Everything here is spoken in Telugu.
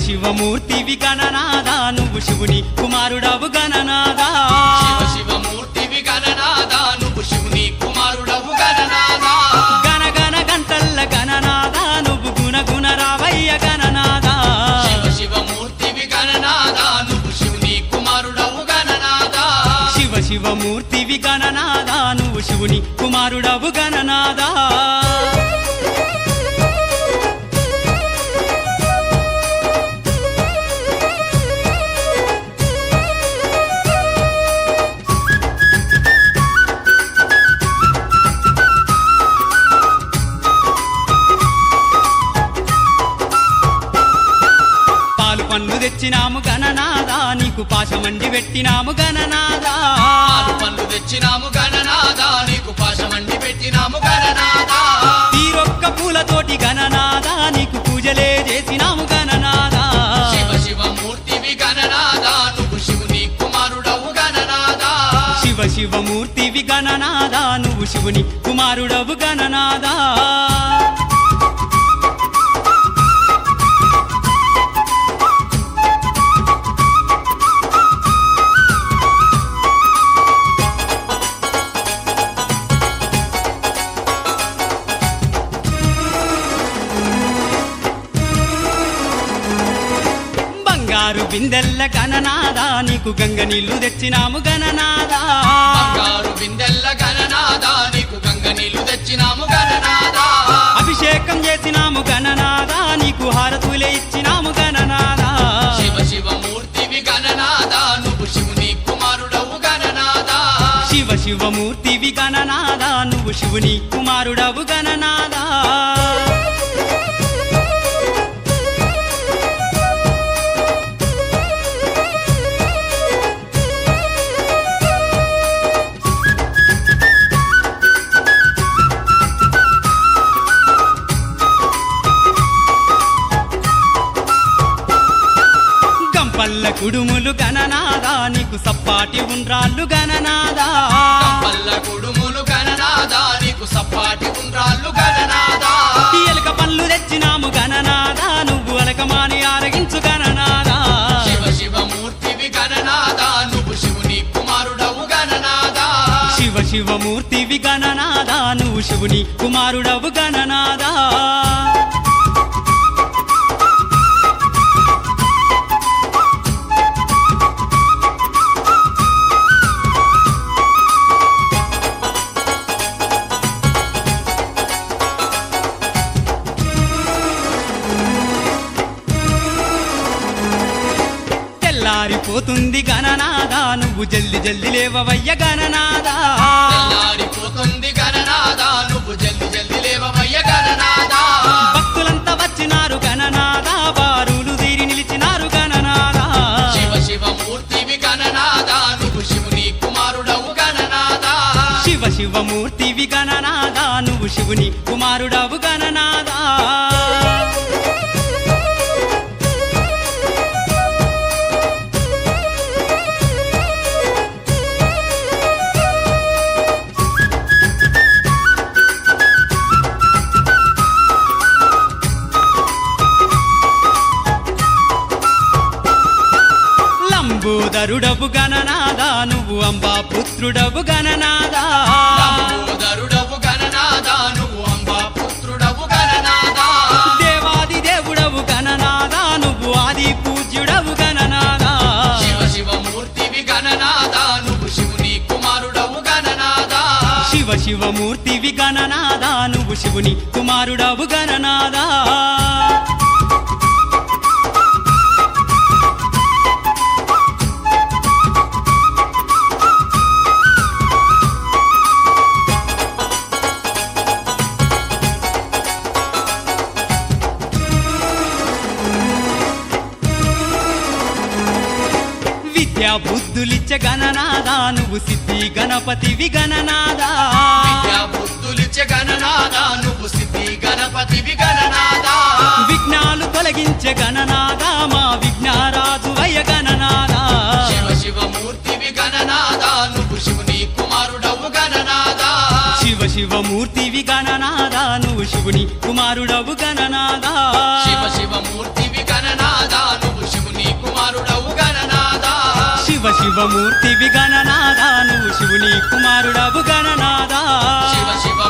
శివమూర్తివి గణనాదా నువ్వు శివుని కుమారుడవు గణనాదా శివమూర్తివి గణనాదా నువ్వు శివుని కుమారుడవు గణనాదా గణగణ గంటల్ల గణనాదా నువ్వు గుణగుణ రావయ్య గణనాదా శివమూర్తివి గణనాదా నువ్వు శివుని కుమారుడవు గణనాదా శివమూర్తివి గణనాదా నువ్వు శివుని కుమారుడవు గణనాదా పన్ను తెచ్చినాము గణనాదా నీకు పాశమండి పెట్టినాము గణనాదా పన్ను తెచ్చినాము గణనాదా నీకు పాశమండి పెట్టినాము గణనాదా తీరొక్క పూలతోటి గణనాదా నీకు పూజలే చేసినాము గణనాదా శివమూర్తివి గణనాదా నువ్వు శివుని కుమారుడవు గణనాదా శివమూర్తివి గణనాదా నువ్వు శివుని కుమారుడవు గణనాదా బంగారు బిందెల్ల గణనాదా నీకు గంగ నీళ్లు తెచ్చినాము గణనాదా బంగారు బిందెల్ల గణనాదా నీకు గంగ నీళ్లు తెచ్చినాము గణనాదా అభిషేకం చేసినాము గణనాదా నీకు హారతులే ఇచ్చినాము గణనాదా శివమూర్తివి గణనాదా నువ్వు శివుని కుమారుడవు గణనాదా శివమూర్తివి గణనాదా నువ్వు శివుని కుమారుడవు గణనాదా పల్ల కుడుములు గణనాదా నీకు సప్పాటి ఉండ్రాళ్ళు గణనాదా పల్ల కుడుములు గణనాదా నీకు సప్పాటి ఉండ్రాళ్ళు గణనాదా ఎలక పళ్ళు తెచ్చినాము గణనాదా నువ్వు అలకమాని ఆరగించు గణనాదా శివమూర్తివి గణనాదా నువ్వు శివుని కుమారుడవు గణనాదా శివమూర్తివి గణనాదా నువ్వు శివుని కుమారుడవు గణనాదా తెల్లారిపోతుంది గణనాదా నువ్వు జల్ది జల్ది లేవవయ్య గణనాదా తెల్లారిపోతుంది గణనాదా నువ్వు జల్ది జల్ది లేవవయ్య గణనాదా భక్తులంతా వచ్చినారు గణనాదా బారులు తీరి నిలిచినారు గణనాదా శివమూర్తివి గణనాదా నువ్వు శివుని కుమారుడవు గణనాదా శివమూర్తివి గణనాదా నువ్వు శివుని కుమారుడవు గణనాదా లంబోదరుడవు గణనాదా నువ్వు అంబా పుత్రుడవు గణనాదా లంబోదరుడవు గణనాదా నువ్వు అంబా పుత్రుడవు గణనాదా దేవాది దేవుడవు గణనాదా నువ్వు ఆది పూజ్యుడవు గణనాదా శివమూర్తివి గణనాదా నువ్వు శివుని కుమారుడవు గణనాదా శివమూర్తివి గణనాదా నువ్వు శివుని కుమారుడవు గణనాదా విద్యా బుద్ధులిచ్చే గణనాదా నువ్వు సిద్ధి గణపతివి గణనాదా విద్యా బుద్ధులిచ్చే గణనాదా నువ్వు సిద్ధి గణపతివి గణనాదా విఘ్నాలు తొలగించే గణనాదా మా విఘ్నారాజు వయ గణనాదా శివమూర్తివి గణనాదా నువ్వు శివుని కుమారుడవు గణనాదా శివమూర్తివి గణనాదా నువ్వు శివుని కుమారుడవు గణనాదా శివమూర్తివి గణనాదా శివమూర్తివి గణనాదా నువ్వు శివుని కుమారుడవు గణనాదా శివ శివ